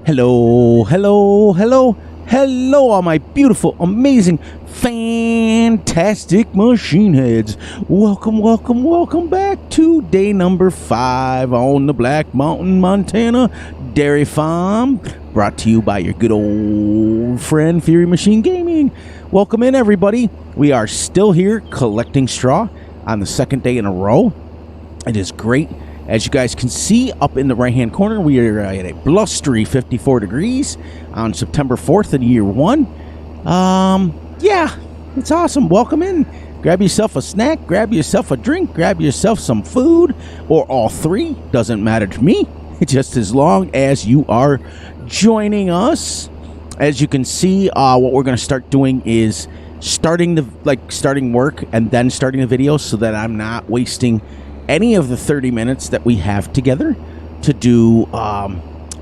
Hello, hello, hello, hello, all my beautiful, amazing, fantastic machine heads. Welcome, welcome, welcome back to day number 5 on the Black Mountain, Montana Dairy Farm. Brought to you by your good old friend, Fury Machine Gaming. Welcome in, everybody. We are still here collecting straw on the second day in a row. It is great. As you guys can see up in the right-hand corner, we are at a blustery 54 degrees on September 4th in year 1. Yeah, it's awesome. Welcome in. Grab yourself a snack, grab yourself a drink, grab yourself some food, or all three. Doesn't matter to me, just as long as you are joining us. As you can see, what we're going to start doing is starting work and then starting the video so that I'm not wasting any of the 30 minutes that we have together to do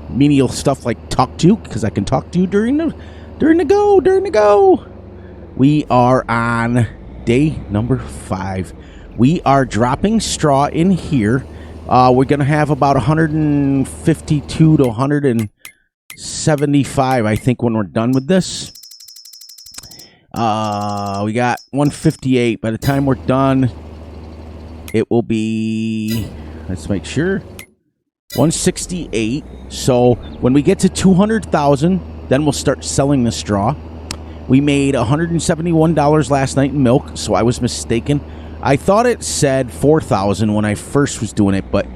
menial stuff like talk to you, because I can talk to you during the go. We are on day number 5. We are dropping straw in here. We're gonna have about 152 to 175, I think, when we're done with this. We got 158 by the time we're done. It will be, let's make sure, 168. So when we get to 200,000, then we'll start selling the straw. We made $171 last night in milk, so I was mistaken. I thought it said 4,000 when I first was doing it, but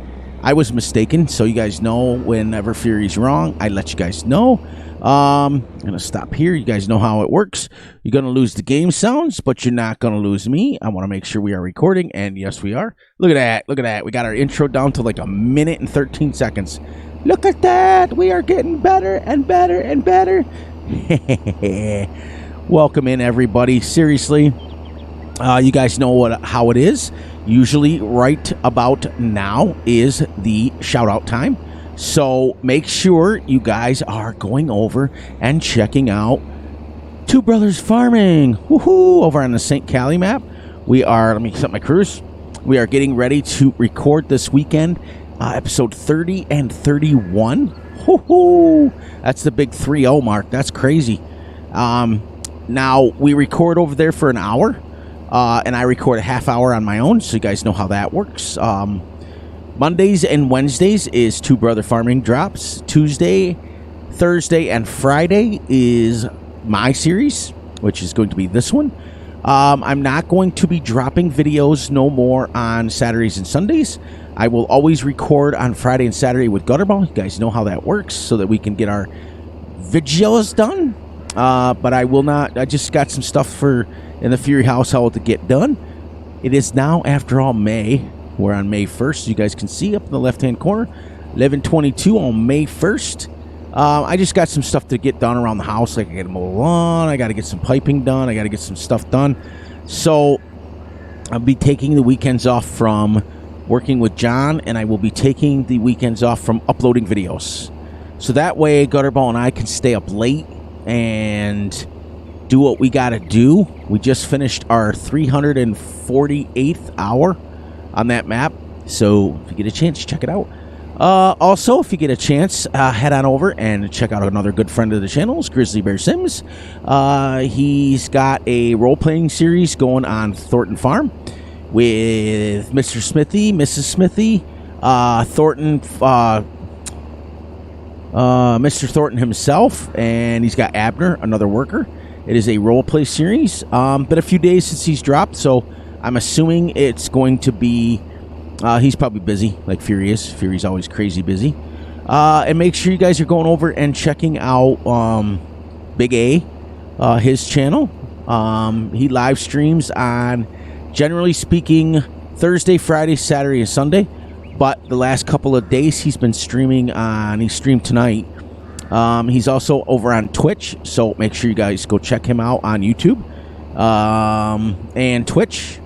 I was mistaken. So you guys know, whenever Fury's wrong, I let you guys know. I'm going to stop here. You guys know how it works. You're going to lose the game sounds, but you're not going to lose me. I want to make sure we are recording, and yes, we are. Look at that. Look at that. We got our intro down to like 1 minute and 13 seconds. Look at that. We are getting better and better and better. Welcome in, everybody. Seriously, you guys know how it is. Usually right about now is the shout-out time. So make sure you guys are going over and checking out Two Brothers Farming. Woohoo! Over on the St. Cali map. We are, let me set my cruise. We are getting ready to record this weekend, episode 30 and 31. Woohoo! That's the big 3-0 mark. That's crazy. Now, we record over there for an hour, and I record a half hour on my own, so you guys know how that works. Mondays and Wednesdays is Two Brother Farming drops. Tuesday, Thursday, and Friday is my series, which is going to be this one. I'm not going to be dropping videos no more on Saturdays and Sundays. I will always record on Friday and Saturday with Gutterball. You guys know how that works, so that we can get our videos done. But I will not. I just got some stuff in the Fury household to get done. It is now, after all, May. We're on May 1st. You guys can see up in the left-hand corner, 11/22 on May 1st. I just got some stuff to get done around the house. Like I got to mow the lawn. I got to get some piping done. I got to get some stuff done. So I'll be taking the weekends off from working with John, and I will be taking the weekends off from uploading videos. So that way, Gutterball and I can stay up late and do what we got to do. We just finished our 348th hour on that map, so if you get a chance, check it out. Also, if you get a chance, head on over and check out another good friend of the channel, Grizzly Bear Sims. He's got a role-playing series going on Thornton Farm with Mr. Smithy, Mrs. Smithy, Thornton, Mr. Thornton himself, and he's got Abner, another worker. It is a role-play series. Been a few days since he's dropped, so I'm assuming it's going to be, he's probably busy, like Fury is. Fury's always crazy busy. And make sure you guys are going over and checking out Big A, his channel. He live streams on, generally speaking, Thursday, Friday, Saturday, and Sunday. But the last couple of days he's been streaming on, he streamed tonight. He's also over on Twitch, so make sure you guys go check him out on YouTube and Twitch.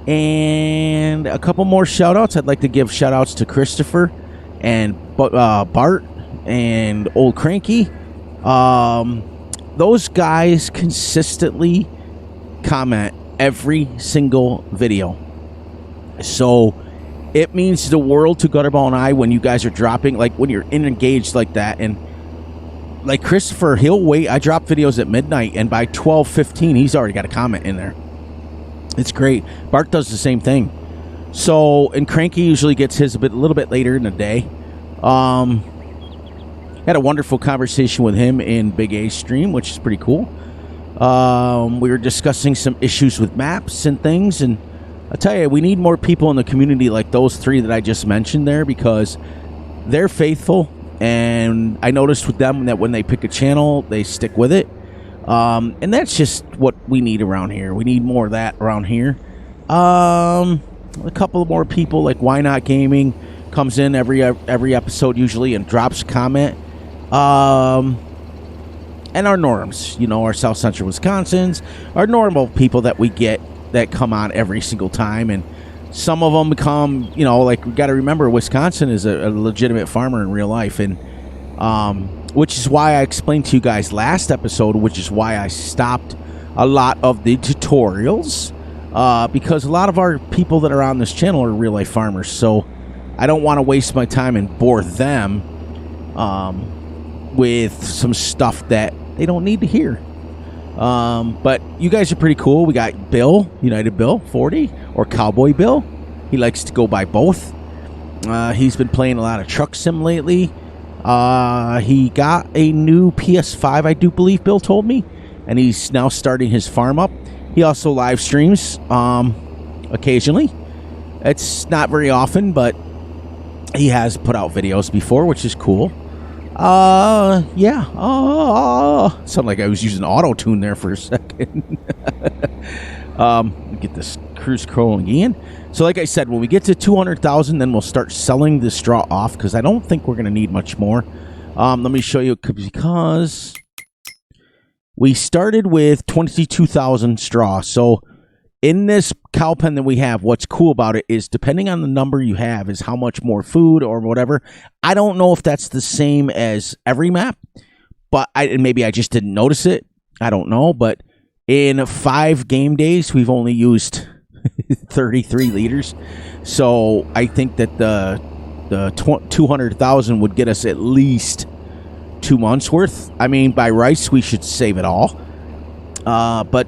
And a couple more shout-outs. I'd like to give shout-outs to Christopher and Bart and Old Cranky. Those guys consistently comment every single video. So it means the world to Gutterball and I when you guys are dropping, like when you're engaged like that. And like Christopher, he'll wait. I drop videos at midnight, and by 12:15, he's already got a comment in there. It's great. Bart does the same thing. So, and Cranky usually gets his a little bit later in the day. Had a wonderful conversation with him in Big A's stream, which is pretty cool. We were discussing some issues with maps and things, and I tell you, we need more people in the community like those three that I just mentioned there, because they're faithful, and I noticed with them that when they pick a channel, they stick with it. And that's just what we need around here. We need more of that around here. A couple more people like Why Not Gaming comes in every episode usually and drops a comment. And our norms, our South Central Wisconsins, our normal people that we get that come on every single time. And some of them become, like, we got to remember Wisconsin is a legitimate farmer in real life. And, which is why I explained to you guys last episode, which is why I stopped a lot of the tutorials, because a lot of our people that are on this channel are real life farmers. So I don't want to waste my time and bore them with some stuff that they don't need to hear. But you guys are pretty cool. We got Bill, United Bill 40, or Cowboy Bill. He likes to go by both. He's been playing a lot of Truck Sim lately. He got a new PS5, I do believe Bill told me, and he's now starting his farm up. He also live streams occasionally. It's not very often, but he has put out videos before, which is cool. Yeah. Sounded like I was using auto-tune there for a second. Get this cruise scrolling again. So like I said, when we get to 200,000, then we'll start selling the straw off, because I don't think we're going to need much more. Let me show you, because we started with 22,000 straw. So in this cow pen that we have, what's cool about it is depending on the number you have is how much more food or whatever. I don't know if that's the same as every map, but maybe I just didn't notice it. I don't know, but in 5 game days, we've only used 33 liters. So I think that the 200,000 would get us at least 2 months worth. I mean, by rice, we should save it all. But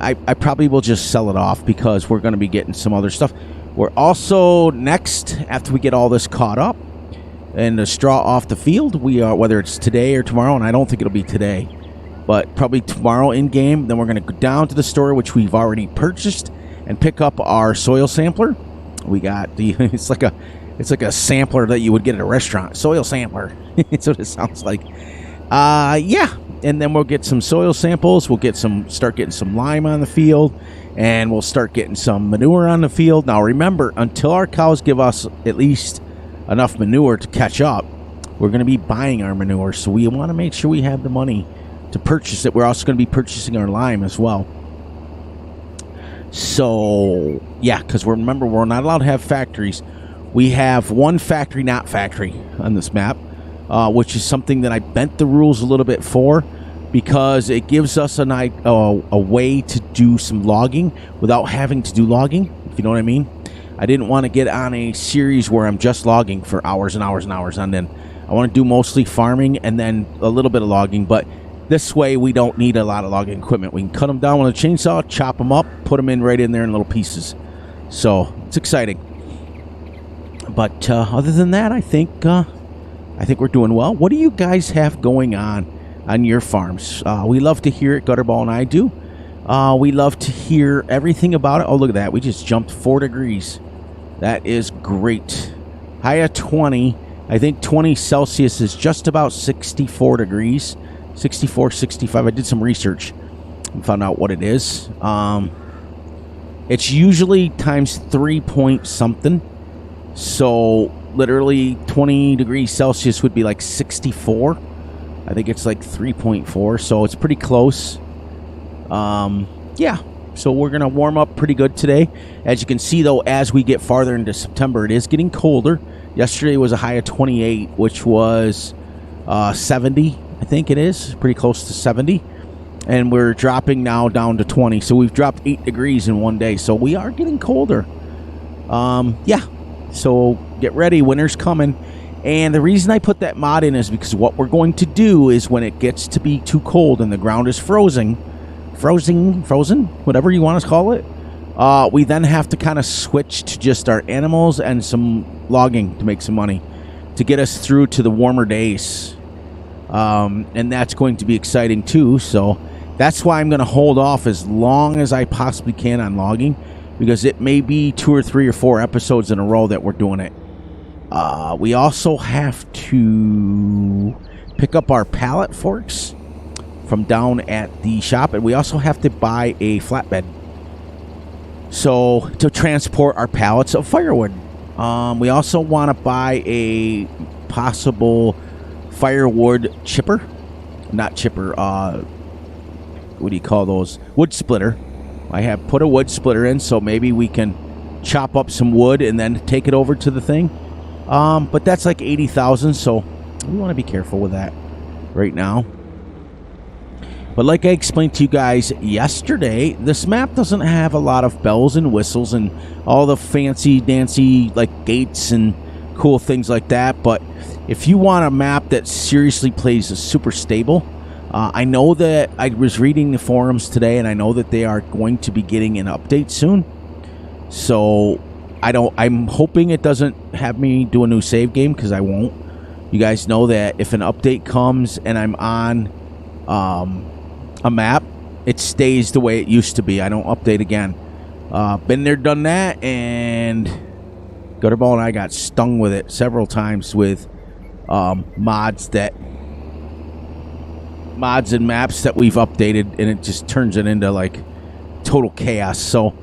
I probably will just sell it off, because we're going to be getting some other stuff. We're also next, after we get all this caught up and the straw off the field, we are, whether it's today or tomorrow, and I don't think it'll be today, but probably tomorrow in game, then we're going to go down to the store, which we've already purchased, and pick up our soil sampler. We got the it's like a sampler that you would get at a restaurant. Soil sampler. That's what it sounds like. Yeah. And then we'll get some soil samples. We'll start getting some lime on the field, and we'll start getting some manure on the field. Now remember, until our cows give us at least enough manure to catch up, we're going to be buying our manure. So we want to make sure we have the money to purchase it. We're also going to be purchasing our lime as well. So yeah, because remember, we're not allowed to have factories. We have one factory, not factory, on this map. Which is something that I bent the rules a little bit for, because it gives us a way to do some logging without having to do logging, if you know what I mean. I didn't want to get on a series where I'm just logging for hours and hours and hours on end. I want to do mostly farming and then a little bit of logging, but this way we don't need a lot of logging equipment. We can cut them down with a chainsaw, chop them up, put them in right in there in little pieces. So it's exciting. But other than that, I think we're doing well. What do you guys have going on your farms? We love to hear it. Gutterball and I do. We love to hear everything about it. Oh, look at that. We just jumped 4 degrees. That is great. High of 20. I think 20 Celsius is just about 64 degrees. 64, 65. I did some research and found out what it is. It's usually times 3 point something. So literally 20 degrees Celsius would be like 64. I think it's like 3.4, so it's pretty close. Yeah, so we're going to warm up pretty good today. As you can see, though, as we get farther into September, it is getting colder. Yesterday was a high of 28, which was 70, I think it is. Pretty close to 70. And we're dropping now down to 20, so we've dropped 8 degrees in one day. So we are getting colder. Yeah. So get ready, winter's coming. And the reason I put that mod in is because what we're going to do is when it gets to be too cold and the ground is frozen, whatever you want to call it, we then have to kind of switch to just our animals and some logging to make some money to get us through to the warmer days. And that's going to be exciting too. So that's why I'm going to hold off as long as I possibly can on logging, because it may be 2 or 3 or 4 episodes in a row that we're doing it. We also have to pick up our pallet forks from down at the shop, and we also have to buy a flatbed so to transport our pallets of firewood. We also want to buy a possible firewood chipper, not chipper, what do you call those, wood splitter. I have put a wood splitter in, so maybe we can chop up some wood and then take it over to the thing. But that's like 80,000, so we want to be careful with that right now. But like I explained to you guys yesterday, this map doesn't have a lot of bells and whistles and all the fancy dancy like gates and cool things like that. But if you want a map that seriously plays super stable, I know that I was reading the forums today, and I know that they are going to be getting an update soon. So I'm hoping it doesn't have me do a new save game, because I won't. You guys know that if an update comes and I'm on a map, it stays the way it used to be. I don't update again. Been there, done that, and Gutterball and I got stung with it several times with mods and maps that we've updated, and it just turns it into like total chaos. So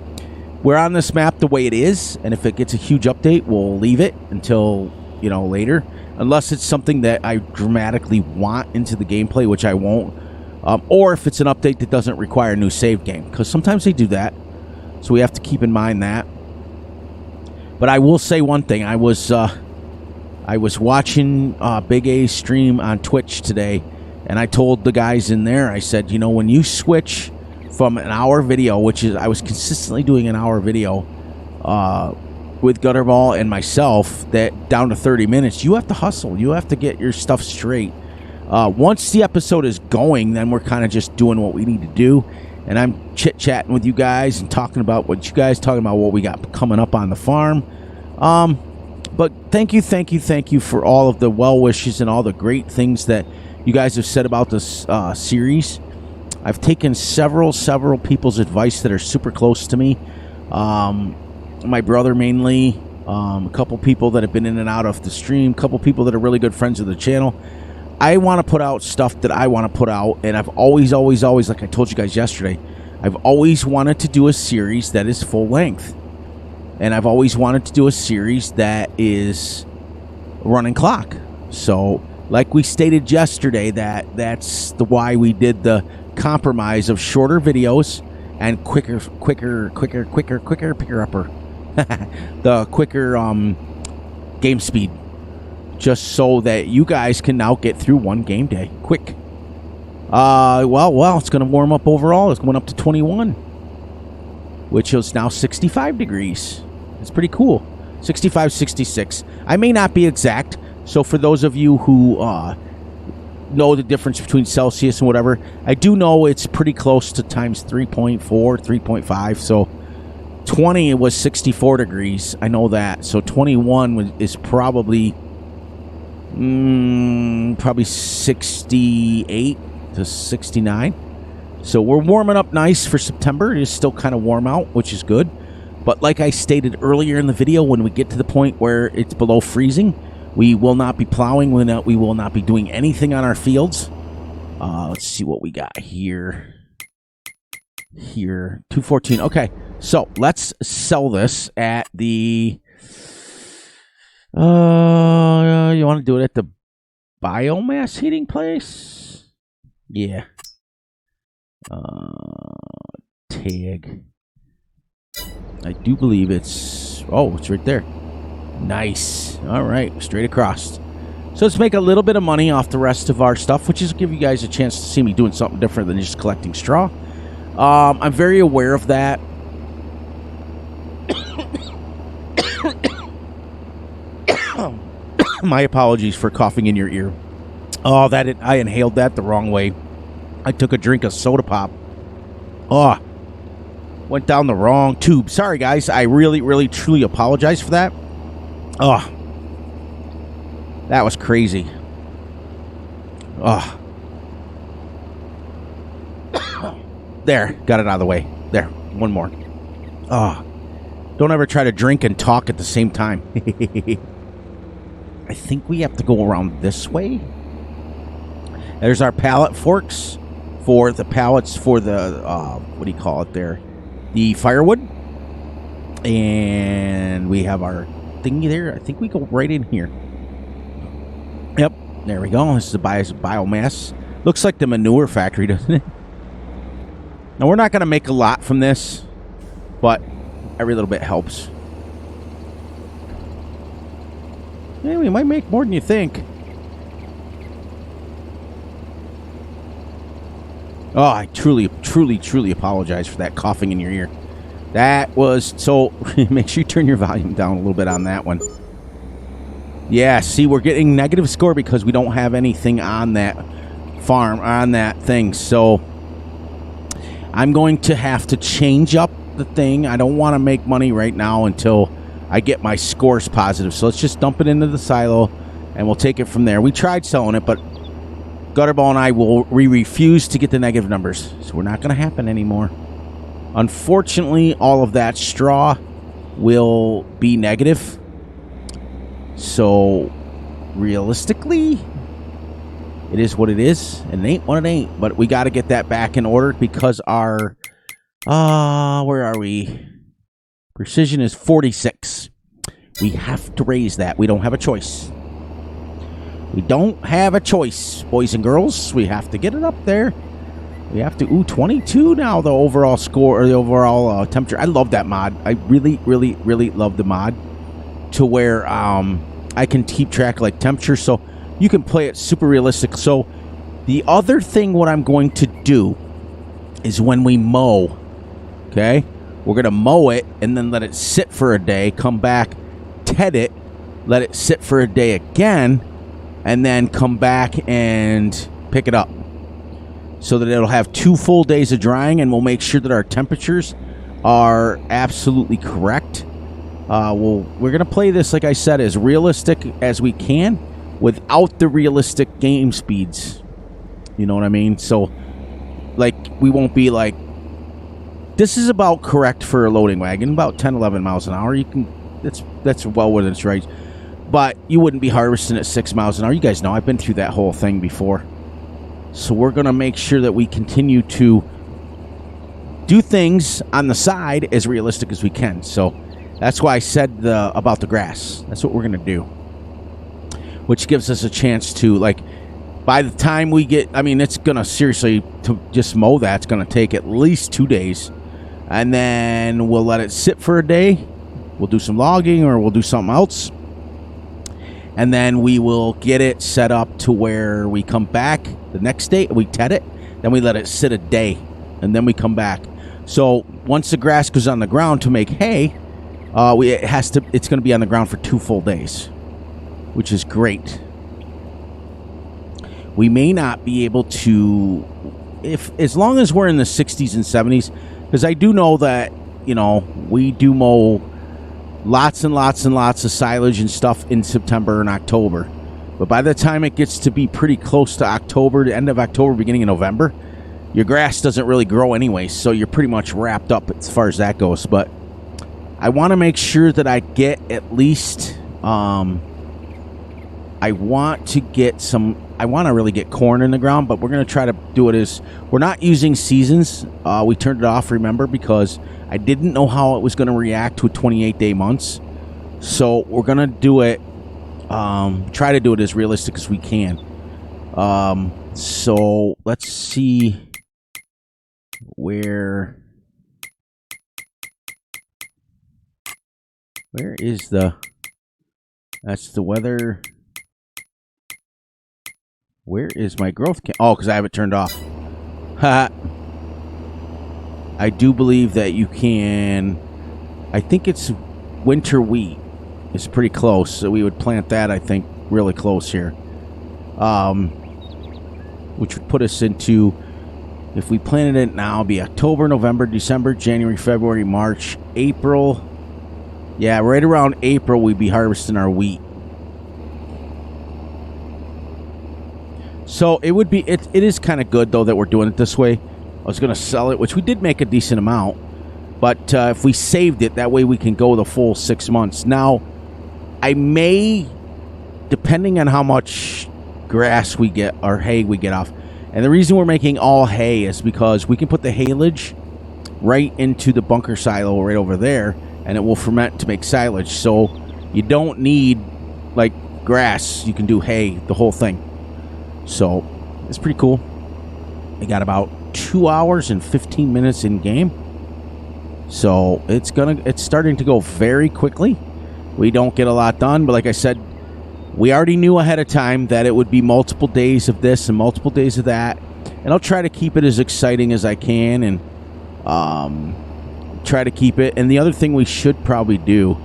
we're on this map the way it is, and if it gets a huge update, we'll leave it until, later. Unless it's something that I dramatically want into the gameplay, which I won't. Or if it's an update that doesn't require a new save game, because sometimes they do that. So we have to keep in mind that. But I will say one thing. I was watching Big A's stream on Twitch today, and I told the guys in there, I said, when you switch from an hour video, which is, I was consistently doing an hour video with Gutterball and myself, that down to 30 minutes, you have to hustle. You have to get your stuff straight. Once the episode is going, then we're kind of just doing what we need to do. And I'm chit-chatting with you guys and talking about what you guys talking about, what we got coming up on the farm. But thank you for all of the well wishes and all the great things that you guys have said about this series. I've taken several people's advice that are super close to me. My brother mainly, a couple people that have been in and out of the stream, a couple people that are really good friends of the channel. I want to put out stuff that I want to put out, and I've always, like I told you guys yesterday, I've always wanted to do a series that is full length. And I've always wanted to do a series that is running clock. So, like we stated yesterday, that's why we did the compromise of shorter videos and quicker picker-upper. The quicker game speed. Just so that you guys can now get through one game day quick. Well, it's going to warm up overall. It's going up to 21, which is now 65 degrees. It's pretty cool. 65, 66. I may not be exact, so for those of you who know the difference between Celsius and whatever, I do know it's pretty close to times 3.4, 3.5. So 20 was 64 degrees. I know that. So 21 is probably 68 to 69. So we're warming up nice for September. It is still kind of warm out, which is good. But like I stated earlier in the video, when we get to the point where it's below freezing, we will not be plowing. We will not be doing anything on our fields. Let's see what we got here. Here, 214. Okay, so let's sell this at the... you want to do it at the biomass heating place? Yeah. Tag. I do believe it's... Oh, it's right there. Nice. All right, straight across. So let's make a little bit of money off the rest of our stuff, which is give you guys a chance to see me doing something different than just collecting straw. I'm very aware of that. My apologies for coughing in your ear. Oh, I inhaled that the wrong way. I took a drink of soda pop. Oh, went down the wrong tube. Sorry, guys. I really, really, truly apologize for that. Oh, that was crazy. Oh. There, got it out of the way. There, one more. Oh, don't ever try to drink and talk at the same time. I think we have to go around this way. There's our pallet forks for the pallets for the, what do you call it there? The firewood. And we have our thingy there. I think we go right in here. Yep, there we go. This is the biomass. Looks like the manure factory, doesn't it? Now, we're not going to make a lot from this, but every little bit helps. Yeah, we might make more than you think. Oh, I truly, truly, truly apologize for that coughing in your ear. That was so... Make sure you turn your volume down a little bit on that one. Yeah, see, we're getting negative score because we don't have anything on that farm, on that thing. So I'm going to have to change up the thing. I don't want to make money right now until I get my scores positive. So let's just dump it into the silo, and we'll take it from there. We tried selling it, but Gutterball and I we refuse to get the negative numbers. So we're not going to happen anymore. Unfortunately, all of that straw will be negative. So realistically, it is what it is. It ain't what it ain't. But we got to get that back in order because our... where are we? Precision is 46. We have to raise that. We don't have a choice. We don't have a choice, boys and girls. We have to get it up there. We have to... Ooh, 22 now, the overall score, or the overall temperature. I love that mod. I really, really, really love the mod to where I can keep track of, like, temperature, so you can play it super realistic. So the other thing what I'm going to do is when we mow, okay, we're going to mow it and then let it sit for a day, come back, ted it, let it sit for a day again, and then come back and pick it up so that it'll have 2 full days of drying, and we'll make sure that our temperatures are absolutely correct. We're going to play this, like I said, as realistic as we can without the realistic game speeds. You know what I mean? So, like, we won't be like... This is about correct for a loading wagon, about 10, 11 miles an hour. You can... That's well within its range. But you wouldn't be harvesting at 6 miles an hour. You guys know, I've been through that whole thing before. So we're going to make sure that we continue to do things on the side as realistic as we can. So that's why I said about the grass. That's what we're going to do. Which gives us a chance to, like, by the time we get... I mean, it's going to seriously... To just mow that, it's going to take at least 2 days. And then we'll let it sit for a day. We'll do some logging or we'll do something else. And then we will get it set up to where we come back the next day. We ted it. Then we let it sit a day. And then we come back. So once the grass goes on the ground to make hay, it's going to be on the ground for 2 full days, which is great. We may not be able to, as long as we're in the 60s and 70s, because I do know that, you know, we do mow lots and lots and lots of silage and stuff in September and October. But by the time it gets to be pretty close to October, the end of October, beginning of November, your grass doesn't really grow anyway, so you're pretty much wrapped up as far as that goes. But I want to make sure that I get at least... I want to really get corn in the ground, but we're going to try to do it as... We're not using seasons. We turned it off, remember, because I didn't know how it was going to react to 28-day months. So we're going to do it... try to do it as realistic as we can. So let's see where is the... That's the weather... Where is my growth Oh, because I have it turned off. Ha! I do believe that you can... I think it's winter wheat. It's pretty close, so we would plant that, I think, really close here. Which would put us into, if we planted it now, it'd be October, November, December, January, February, March, April. Yeah, right around April we'd be harvesting our wheat. So it would be, it is kind of good though that we're doing it this way. I was going to sell it, which we did make a decent amount. But if we saved it, that way we can go the full 6 months. Now, I may, depending on how much grass we get or hay we get off. And the reason we're making all hay is because we can put the haylage right into the bunker silo right over there, and it will ferment to make silage. So you don't need like grass. You can do hay, the whole thing. So it's pretty cool. We got about 2 hours and 15 minutes in game. So it's starting to go very quickly. We don't get a lot done, but like I said, we already knew ahead of time that it would be multiple days of this and multiple days of that. And I'll try to keep it as exciting as I can and try to keep it. And the other thing we should probably do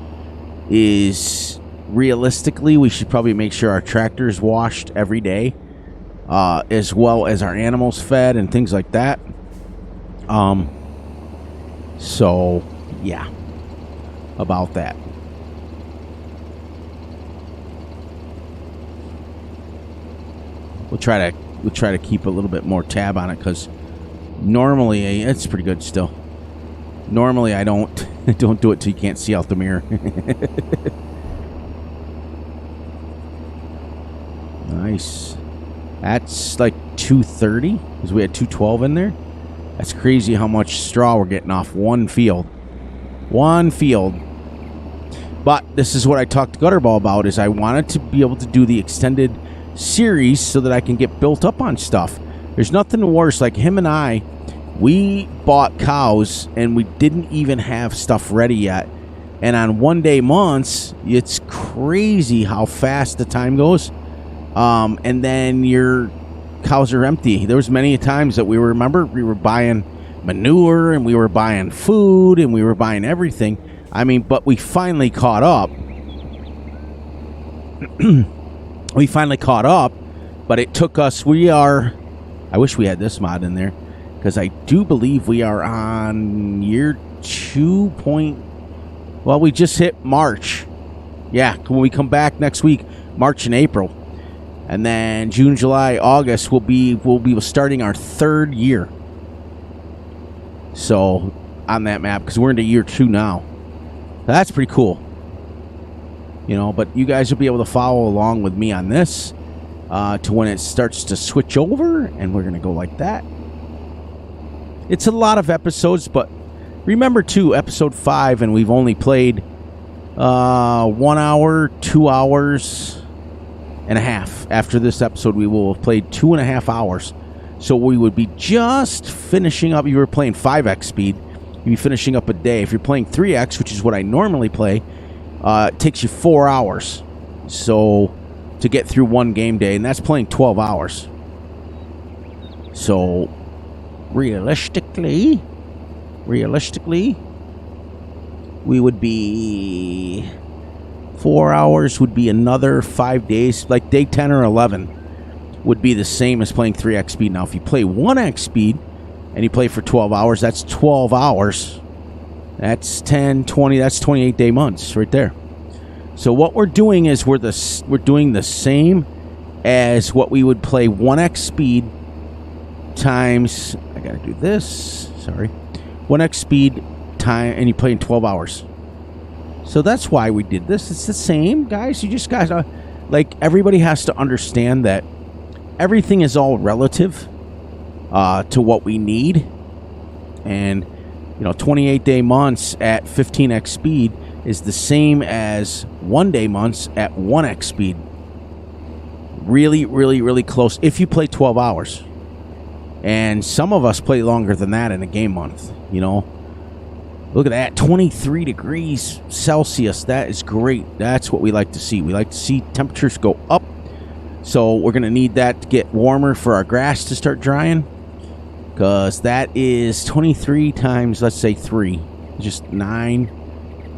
is, realistically, we should probably make sure our tractor is washed every day, as well as our animals fed and things like that. So, yeah, about that. We'll try to keep a little bit more tab on it, because normally it's pretty good still. Normally I don't do it till you can't see out the mirror. Nice. That's like 230 because we had 212 in there. That's crazy how much straw we're getting off one field. One field. But this is what I talked to Gutterball about, is I wanted to be able to do the extended series so that I can get built up on stuff. There's nothing worse. Like him and I, we bought cows and we didn't even have stuff ready yet. And on 1 day months, it's crazy how fast the time goes. And then your cows are empty. There was many times that we were buying manure and we were buying food and we were buying everything. I mean, but we finally caught up. We finally caught up, but it took us, I wish we had this mod in there, because I do believe we are on year 2 well, we just hit March. Yeah, when we come back next week, March and April. And then June, July, August, we'll be starting our 3rd year. So, on that map, because we're into year 2 now. That's pretty cool. You know, but you guys will be able to follow along with me on this to when it starts to switch over, and we're going to go like that. It's a lot of episodes, but remember, too, episode 5, and we've only played 1 hour, 2 hours and a half. After this episode, we will have played 2.5 hours. So we would be just finishing up. You were playing 5x speed, you'd be finishing up a day. If you're playing 3x, which is what I normally play, it takes you 4 hours. So to get through one game day, and that's playing 12 hours. So realistically, we would be 4 hours would be another 5 days. Like day 10 or 11 would be the same as playing 3x speed. Now, if you play 1x speed and you play for 12 hours, that's 12 hours. That's 10, 20, that's 28 day months right there. So what we're doing is we're doing the same as what we would play 1x speed times, I gotta do this, sorry, 1x speed time, and you play in 12 hours. So that's why we did this. It's the same, guys. You just gotta, like, everybody has to understand that everything is all relative to what we need. And, you know, 28 day months at 15x speed is the same as 1 day months at 1x speed. Really, really, really close if you play 12 hours. And some of us play longer than that in a game month, you know. Look at that, 23 degrees Celsius. That is great. That's what we like to see. We like to see temperatures go up. So we're going to need that to get warmer for our grass to start drying. Because that is 23 times, let's say 3. Just 9.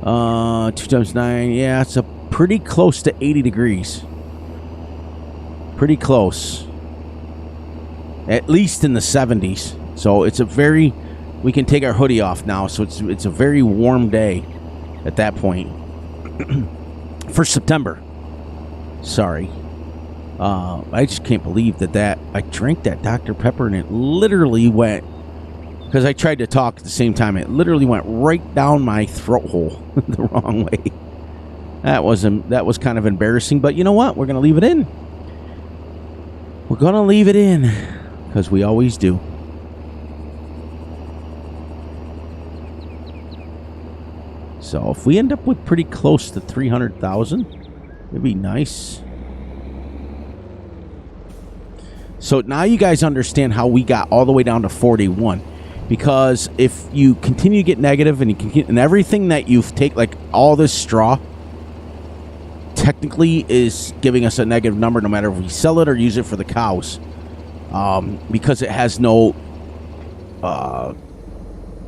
2 times 9. Yeah, it's a pretty close to 80 degrees. Pretty close. At least in the 70s. So it's a very... We can take our hoodie off now, so it's a very warm day at that point. For September. Sorry. I just can't believe that I drank that Dr. Pepper and it literally went... Because I tried to talk at the same time. It literally went right down my throat hole the wrong way. That was kind of embarrassing, but you know what? We're going to leave it in. We're going to leave it in because we always do. So if we end up with pretty close to 300,000, it'd be nice. So now you guys understand how we got all the way down to 41. Because if you continue to get negative and everything that you've taken, like all this straw, technically is giving us a negative number no matter if we sell it or use it for the cows. Because it has no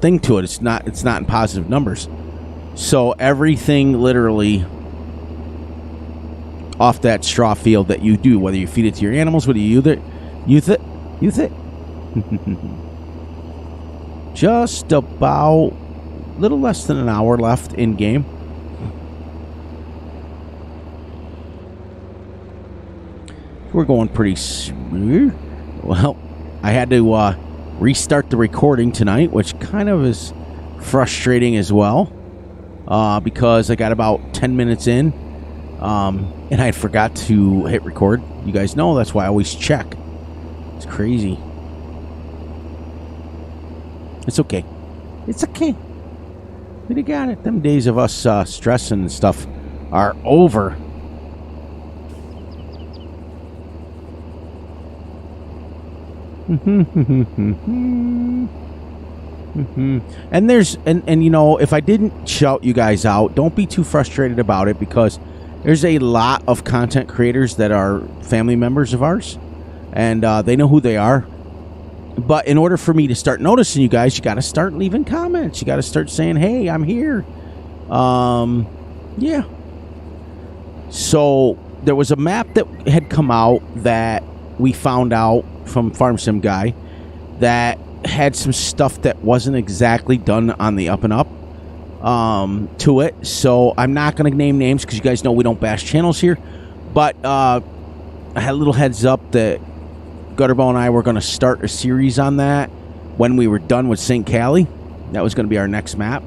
thing to it. It's not in positive numbers. So everything literally off that straw field that you do, whether you feed it to your animals, whether you use it. Just about a little less than an hour left in game. We're going pretty smooth. Well, I had to restart the recording tonight, which kind of is frustrating as well. Because I got about 10 minutes in, and I forgot to hit record. You guys know that's why I always check. It's crazy. It's okay. It's okay. We got it. Them days of us stressing and stuff are over. And there's and you know, if I didn't shout you guys out, don't be too frustrated about it, because there's a lot of content creators that are family members of ours, and they know who they are. But in order for me to start noticing you guys, you got to start leaving comments. You got to start saying, "Hey, I'm here." Yeah. So there was a map that had come out that we found out from Farm Sim Guy that had some stuff that wasn't exactly done on the up and up to it. So I'm not going to name names because you guys know we don't bash channels here. But I had a little heads up that Gutterball and I were going to start a series on that when we were done with St. Cali. That was going to be our next map.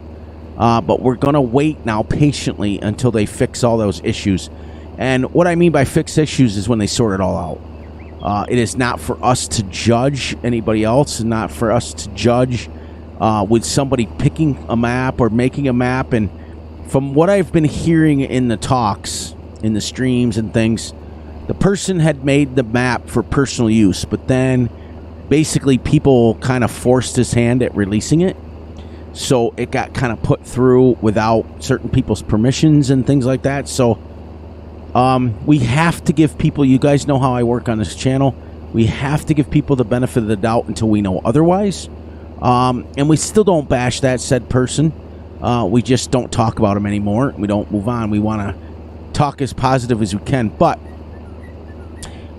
But we're going to wait now patiently until they fix all those issues. And what I mean by fix issues is when they sort it all out. It is not for us to judge anybody else, and not for us to judge with somebody picking a map or making a map. And from what I've been hearing in the talks, in the streams and things, the person had made the map for personal use, but then basically people kind of forced his hand at releasing it. So it got kind of put through without certain people's permissions and things like that. So we have to give people, you guys know how I work on this channel, we have to give people the benefit of the doubt until we know otherwise. And we still don't bash that said person. We just don't talk about them anymore. We don't move on. We want to talk as positive as we can. But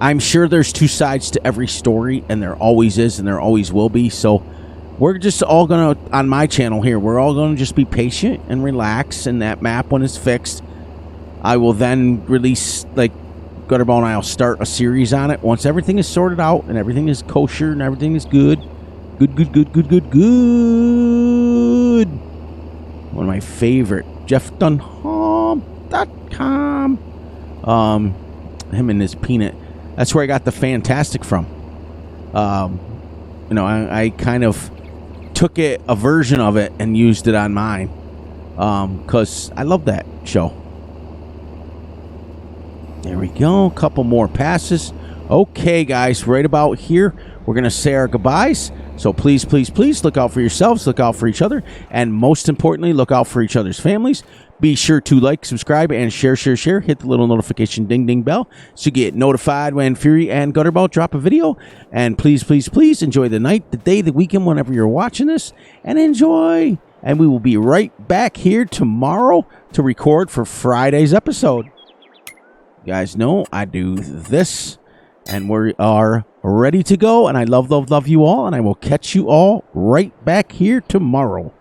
I'm sure there's two sides to every story, and there always is, and there always will be. So we're just all going to, on my channel here, we're all going to just be patient and relax. And that map, when it's fixed, I will then release, like, Gutterball and I will start a series on it once everything is sorted out and everything is kosher and everything is good. Good. One of my favorite, JeffDunham.com. Him and his peanut. That's where I got the Fantastic from. You know, I kind of took it, a version of it, and used it on mine. Because I love that show. There we go. A couple more passes. Okay, guys, right about here, we're going to say our goodbyes. So please, please, please look out for yourselves, look out for each other, and most importantly, look out for each other's families. Be sure to like, subscribe, and share. Hit the little notification ding bell so you get notified when Fury and Gutterball drop a video. And please, please, please enjoy the night, the day, the weekend, whenever you're watching this, and enjoy. And we will be right back here tomorrow to record for Friday's episode. You guys know I do this And we are ready to go. And I love you all. And I will catch you all right back here tomorrow.